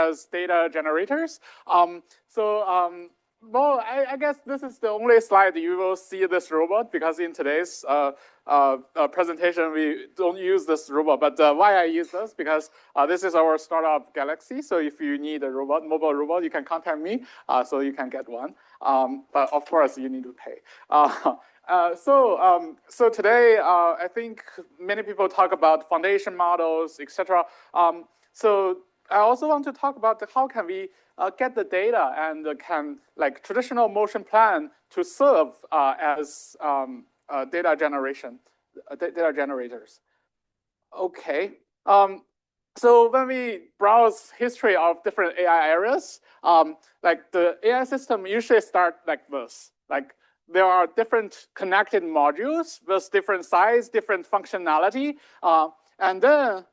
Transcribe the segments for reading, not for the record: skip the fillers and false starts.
as data generators. Well, I guess this is the only slide you will see this robot, because in today's presentation, we don't use this robot. But why I use this? Because this is our startup Galaxy. So if you need a robot, mobile robot, you can contact me, so you can get one. But of course, you need to pay. So today, I think many people talk about foundation models, etc. So I also want to talk about how can we get the data and can like traditional motion plan to serve as data generators. Okay. So when we browse history of different AI areas, like the AI system usually start like this. Like there are different connected modules with different size, different functionality, and then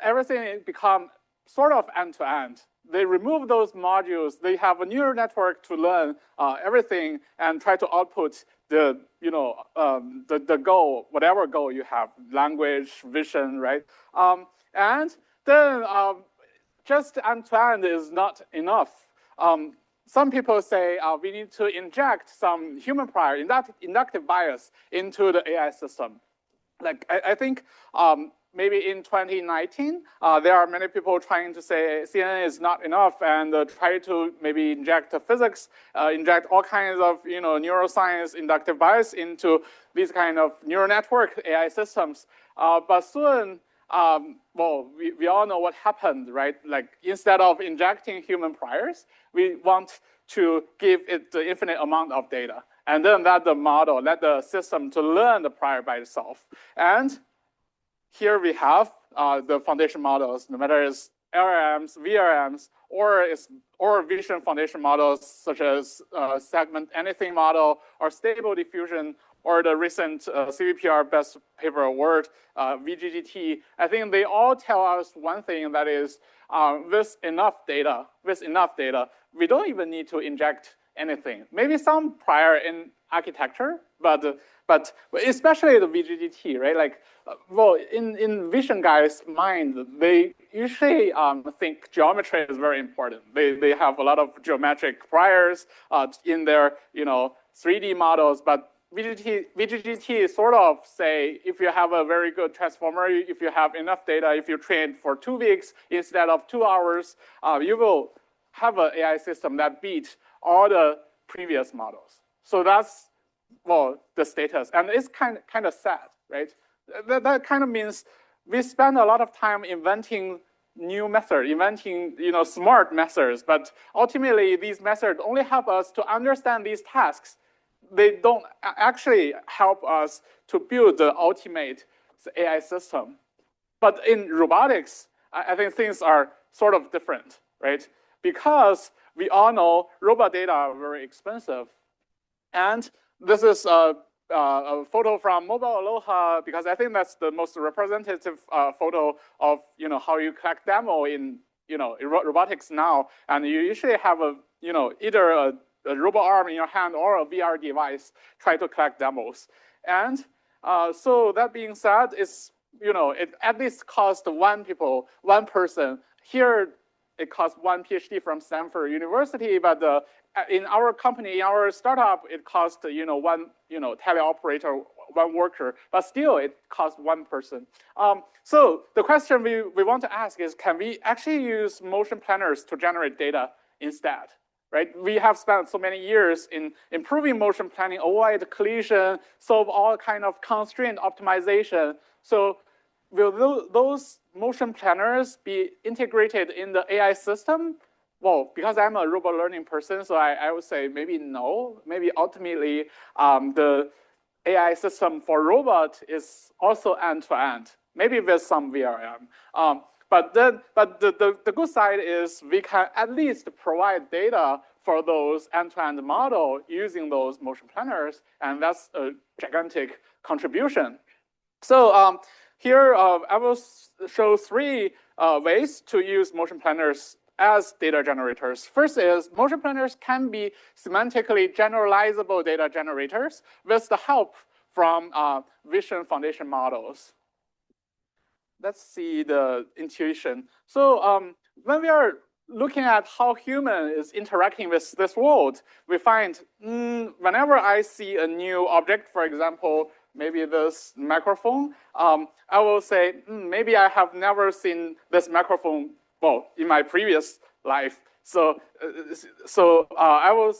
everything become sort of end-to-end. They remove those modules. They have a neural network to learn everything and try to output the the goal, whatever goal you have, language, vision, right? And then just end-to-end is not enough. Some people say we need to inject some human prior, inductive bias into the AI system. Like I think maybe in 2019, there are many people trying to say CNN is not enough and try to maybe inject physics, inject all kinds of neuroscience inductive bias into these kind of neural network AI systems. But soon, well, we all know what happened, right? Like instead of injecting human priors, we want to give it the infinite amount of data. And then let the model, let the system to learn the prior by itself. And here we have the foundation models, no matter it's LLMs, VRMs, or vision foundation models such as segment anything model or stable diffusion, or the recent CVPR best paper award, VGGT. I think they all tell us one thing, that is with enough data, we don't even need to inject anything. Maybe some prior in architecture, but especially the VGGT, right? Like, well, in vision guys' mind, they usually think geometry is very important. They have a lot of geometric priors in their 3D models, but VGGT sort of say, if you have a very good transformer, if you have enough data, if you train for 2 weeks instead of 2 hours, you will have an AI system that beats all the previous models. So that's, well, the status. And it's kind of sad, right? That kind of means we spend a lot of time inventing new methods, inventing smart methods, but ultimately these methods only help us to understand these tasks. They don't actually help us to build the ultimate AI system. But in robotics, I think things are sort of different, right? Because we all know robot data are very expensive. And this is a photo from Mobile Aloha, because I think that's the most representative photo of how you collect demo in robotics now. And you usually have either a robot arm in your hand or a VR device try to collect demos. And so that being said, it at least costs one person. Here, it costs one PhD from Stanford University, but in our company, in our startup, it costs one teleoperator, one worker, but still it costs one person. So the question we want to ask is, can we actually use motion planners to generate data instead? Right? We have spent so many years in improving motion planning, avoid collision, solve all kind of constraint optimization. So will those motion planners be integrated in the AI system? Well, because I'm a robot learning person, so I would say maybe no. Maybe ultimately the AI system for robot is also end-to-end, maybe with some VRM. But the good side is we can at least provide data for those end-to-end model using those motion planners, and that's a gigantic contribution. So here I will show 3 ways to use motion planners as data generators. First is motion planners can be semantically generalizable data generators with the help from vision foundation models. Let's see the intuition. So when we are looking at how human is interacting with this world, we find whenever I see a new object, for example, maybe this microphone, I will say, maybe I have never seen this microphone, well, in my previous life. So I will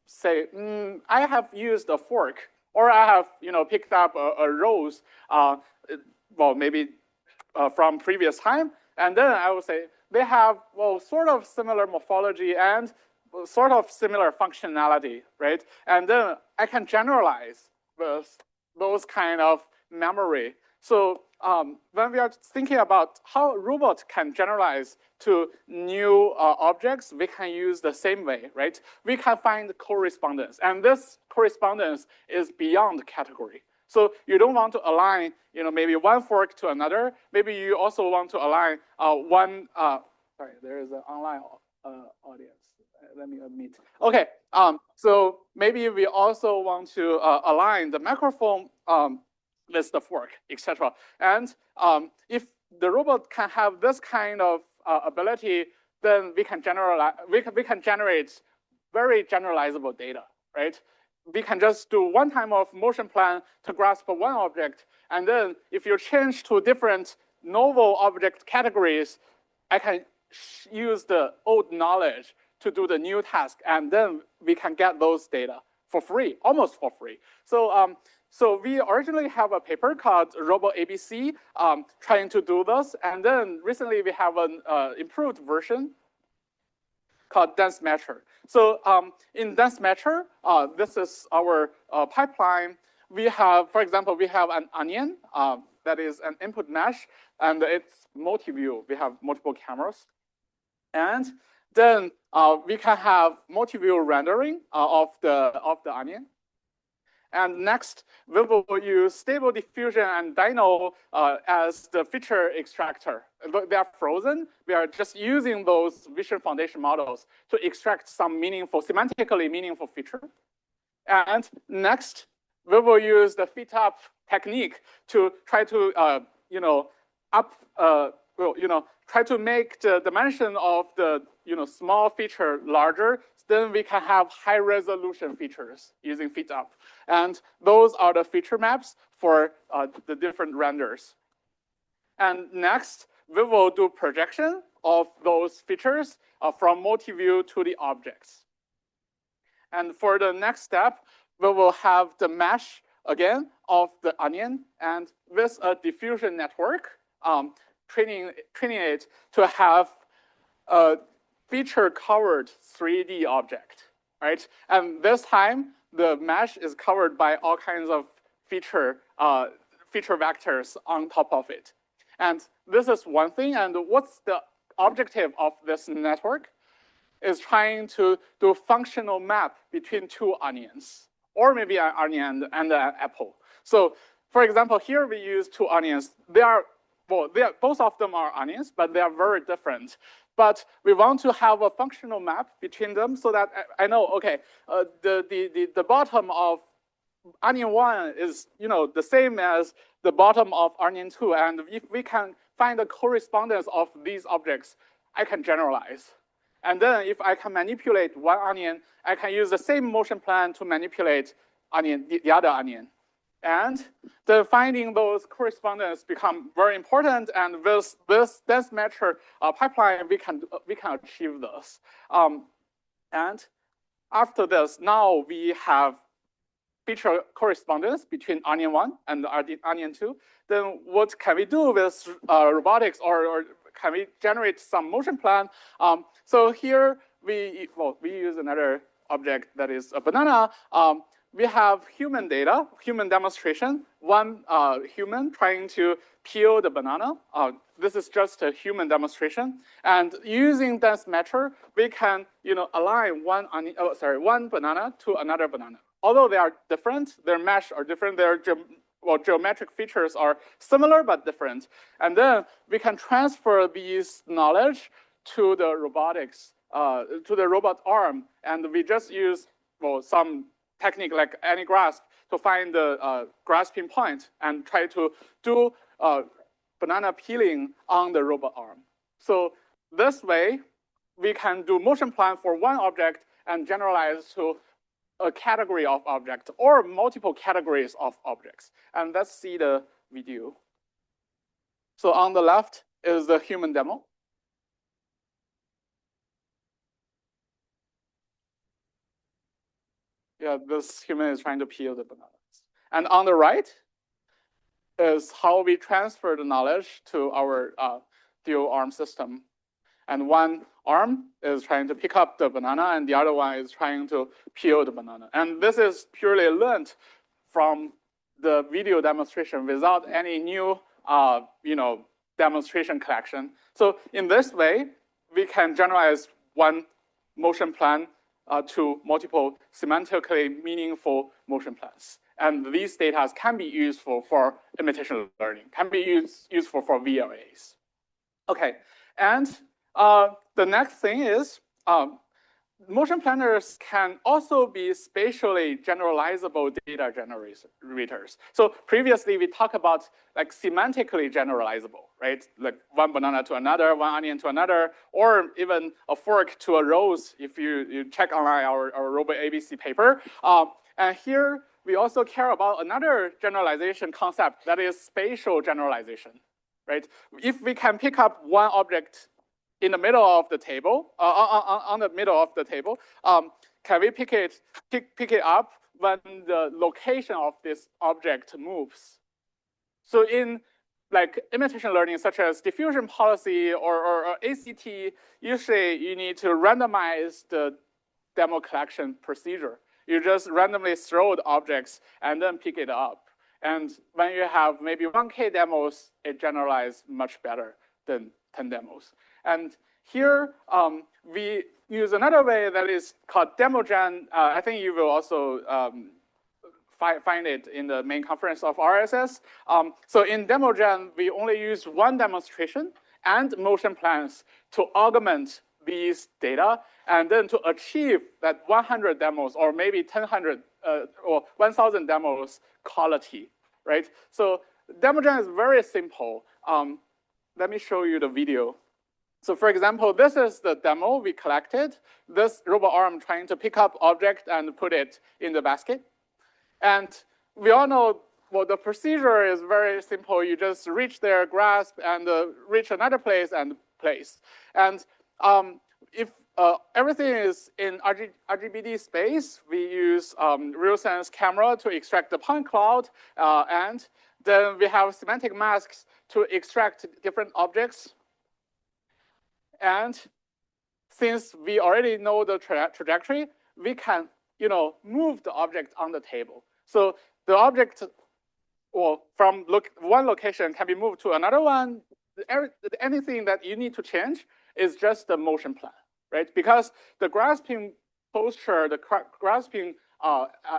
say, I have used a fork, or I have, picked up a rose, well, maybe from previous time, and then I would say they have, well, sort of similar morphology and sort of similar functionality, right? And then I can generalize with those kind of memory. So when we are thinking about how robots can generalize to new objects, we can use the same way, right? We can find correspondence, and this correspondence is beyond category. So you don't want to align, maybe one fork to another. Maybe you also want to align one. Sorry, there is an online audience. Let me unmute. Okay. So maybe we also want to align the microphone with the fork, etc. And if the robot can have this kind of ability, then we can generalize. We can generate very generalizable data, right? We can just do one time of motion plan to grasp one object. And then if you change to different novel object categories, I can use the old knowledge to do the new task. And then we can get those data for free, almost for free. So, so we originally have a paper called Robo ABC trying to do this. And then recently we have an improved version called dense matcher. So in dense matcher, this is our pipeline. We have, for example, we have an onion that is an input mesh, and it's multi-view. We have multiple cameras. And then we can have multi-view rendering of the onion. And next, we will use stable diffusion and Dino as the feature extractor. They are frozen. We are just using those vision foundation models to extract some meaningful, semantically meaningful feature. And next, we will use the fit up technique to try to, try to make the dimension of the, small feature larger. Then we can have high resolution features using fit up. And those are the feature maps for the different renders. And next, we will do projection of those features from multi-view to the objects. And for the next step, we will have the mesh again of the onion, and with a diffusion network, training it to have a feature-covered 3D object, right? And this time, the mesh is covered by all kinds of feature vectors on top of it. And this is one thing. And what's the objective of this network? Is trying to do functional map between two onions, or maybe an onion and an apple. So, for example, here we use two onions. Both of them are onions, but they are very different. But we want to have a functional map between them so that I know, okay, the bottom of onion 1 is the same as the bottom of onion 2. And if we can find the correspondence of these objects, I can generalize. And then if I can manipulate one onion, I can use the same motion plan to manipulate the other onion. And then finding those correspondence become very important. And with this dense matcher pipeline, we can achieve this. And after this, now we have feature correspondence between onion 1 and onion 2. Then what can we do with robotics, or can we generate some motion plan? So here we use another object that is a banana. We have human data, human demonstration. One human trying to peel the banana. This is just a human demonstration. And using dense matcher, we can align one banana to another banana. Although they are different, their mesh are different. Their geometric features are similar but different. And then we can transfer these knowledge to the robotics, to the robot arm. And we just use some technique like any grasp to find the grasping point and try to do banana peeling on the robot arm. So this way, we can do motion plan for one object and generalize to a category of objects or multiple categories of objects. And let's see the video. So on the left is the human demo. Yeah, this human is trying to peel the bananas. And on the right is how we transfer the knowledge to our dual arm system. And one arm is trying to pick up the banana, and the other one is trying to peel the banana. And this is purely learned from the video demonstration without any new demonstration collection. So in this way, we can generalize one motion plan to multiple semantically meaningful motion plans. And these data can be useful for imitation learning, can be useful for VLAs. Okay, and the next thing is motion planners can also be spatially generalizable data generators. So previously we talked about like semantically generalizable, right? Like one banana to another, one onion to another, or even a fork to a rose if you check online our robot ABC paper. And here we also care about another generalization concept that is spatial generalization, right? If we can pick up one object in the middle of the table, on the middle of the table, can we pick it up when the location of this object moves? So in like imitation learning, such as diffusion policy or ACT, usually you need to randomize the demo collection procedure. You just randomly throw the objects and then pick it up. And when you have maybe 1K demos, it generalizes much better than 10 demos. And here, we use another way that is called DemoGen. I think you will also find it in the main conference of RSS. So in DemoGen, we only use one demonstration and motion plans to augment these data, and then to achieve that 100 demos or maybe 1,000 or 1,000 demos quality, right? So DemoGen is very simple. Let me show you the video. So for example, this is the demo we collected. This robot arm trying to pick up object and put it in the basket. And we all know, well, the procedure is very simple. You just reach there, grasp, and reach another place and place. And if everything is in RGBD space, we use RealSense camera to extract the point cloud, and then we have semantic masks to extract different objects. And since we already know the trajectory, we can move the object on the table. So the object from one location can be moved to another one. Anything that you need to change is just the motion plan, right? Because the grasping posture, the grasping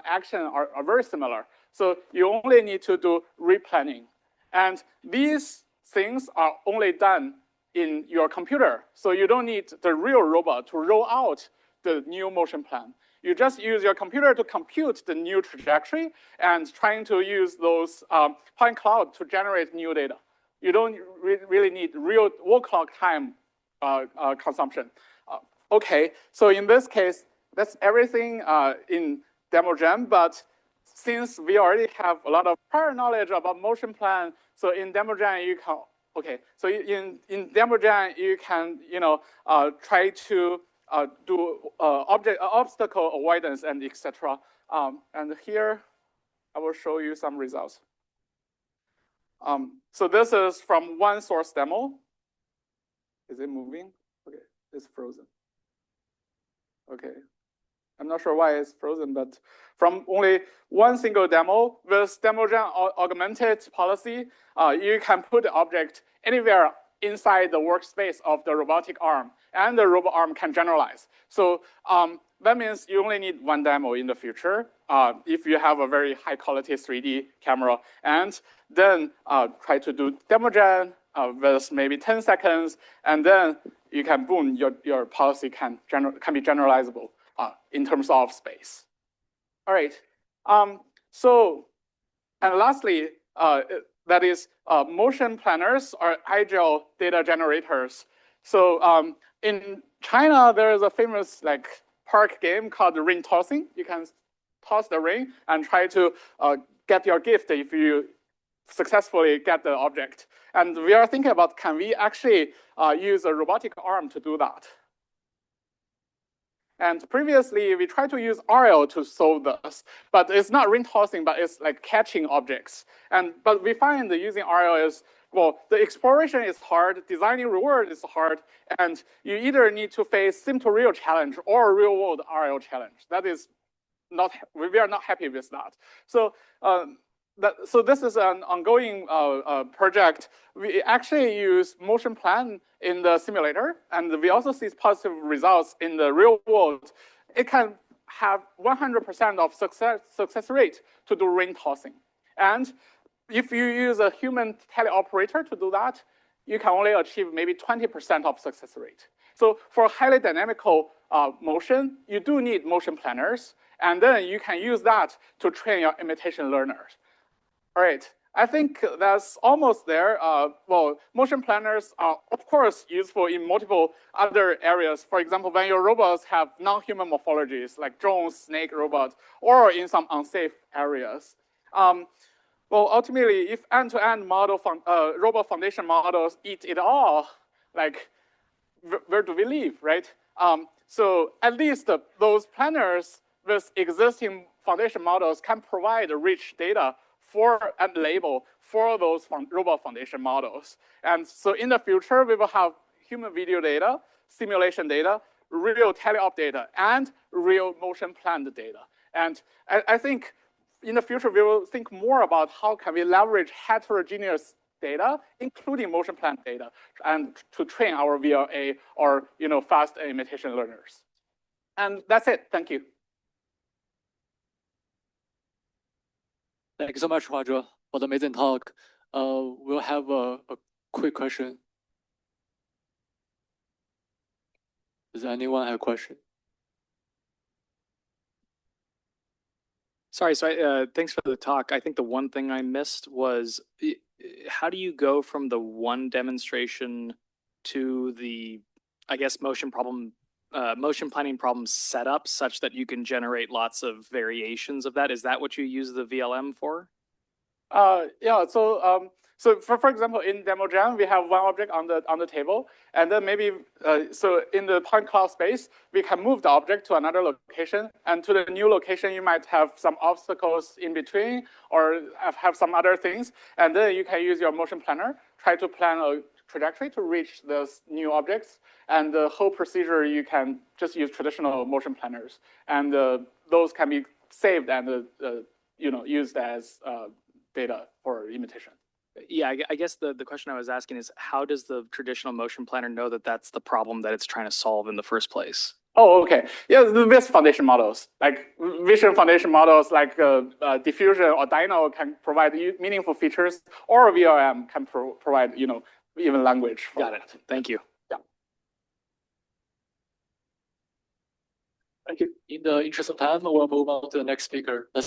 action are very similar. So you only need to do replanning. And these things are only done in your computer. So you don't need the real robot to roll out the new motion plan. You just use your computer to compute the new trajectory and trying to use those point cloud to generate new data. You don't really need real wall clock time consumption. Okay, so in this case, that's everything in DemoGen, but since we already have a lot of prior knowledge about motion plan, so in DemoGen you can, okay, so in DemoGen you can try to do obstacle avoidance and etc. And here I will show you some results. So this is from one source demo. Is it moving? Okay, it's frozen. Okay, I'm not sure why it's frozen, but from only one single demo with DemoGen augmented policy, you can put the object anywhere inside the workspace of the robotic arm, and the robot arm can generalize. So that means you only need one demo in the future if you have a very high quality 3D camera, and then try to do DemoGen with maybe 10 seconds, and then you can, boom, your policy can be generalizable in terms of space. All right, so, and lastly, that is motion planners are agile data generators. So in China, there is a famous like park game called ring tossing. You can toss the ring and try to get your gift if you successfully get the object. And we are thinking about, can we actually use a robotic arm to do that? And previously, we tried to use RL to solve this, but it's not ring tossing, but it's like catching objects. But we find that using RL is, well, the exploration is hard, designing reward is hard, and you either need to face sim to real challenge or real world RL challenge. That is not, we are not happy with that. So so this is an ongoing project. We actually use motion plan in the simulator, and we also see positive results in the real world. It can have 100% of success rate to do ring tossing. And if you use a human teleoperator to do that, you can only achieve maybe 20% of success rate. So for highly dynamical motion, you do need motion planners, and then you can use that to train your imitation learners. All right, I think that's almost there. Well, motion planners are, of course, useful in multiple other areas. For example, when your robots have non-human morphologies, like drones, snake robots, or in some unsafe areas. Well, ultimately, if end-to-end model robot foundation models eat it all, like, where do we live, right? So at least those planners with existing foundation models can provide rich data and label for those robot foundation models. And so in the future, we will have human video data, simulation data, real teleop data, and real motion planned data. And I think in the future, we will think more about how can we leverage heterogeneous data, including motion plan data, and to train our VLA or fast imitation learners. And that's it. Thank you. Thank you so much, Huazhe, for the amazing talk. We'll have a quick question. Does anyone have a question? Sorry, so thanks for the talk. I think the one thing I missed was, how do you go from the one demonstration to the, I guess, motion planning problem setup such that you can generate lots of variations of that? Is that what you use the VLM for? Yeah. So for example, in demo jam, we have one object on the table, and then maybe so in the point cloud space, we can move the object to another location, and to the new location, you might have some obstacles in between, or have some other things, and then you can use your motion planner, try to plan a trajectory to reach those new objects, and the whole procedure you can just use traditional motion planners, and those can be saved and used as data for imitation. Yeah, I guess the question I was asking is, how does the traditional motion planner know that that's the problem that it's trying to solve in the first place? Oh, okay. Yeah, with foundation models, like vision foundation models, like diffusion or Dino can provide meaningful features, or VLM can provide, even language. Got it. Thank you. Yeah. Thank you. In the interest of time, we'll move on to the next speaker. Let's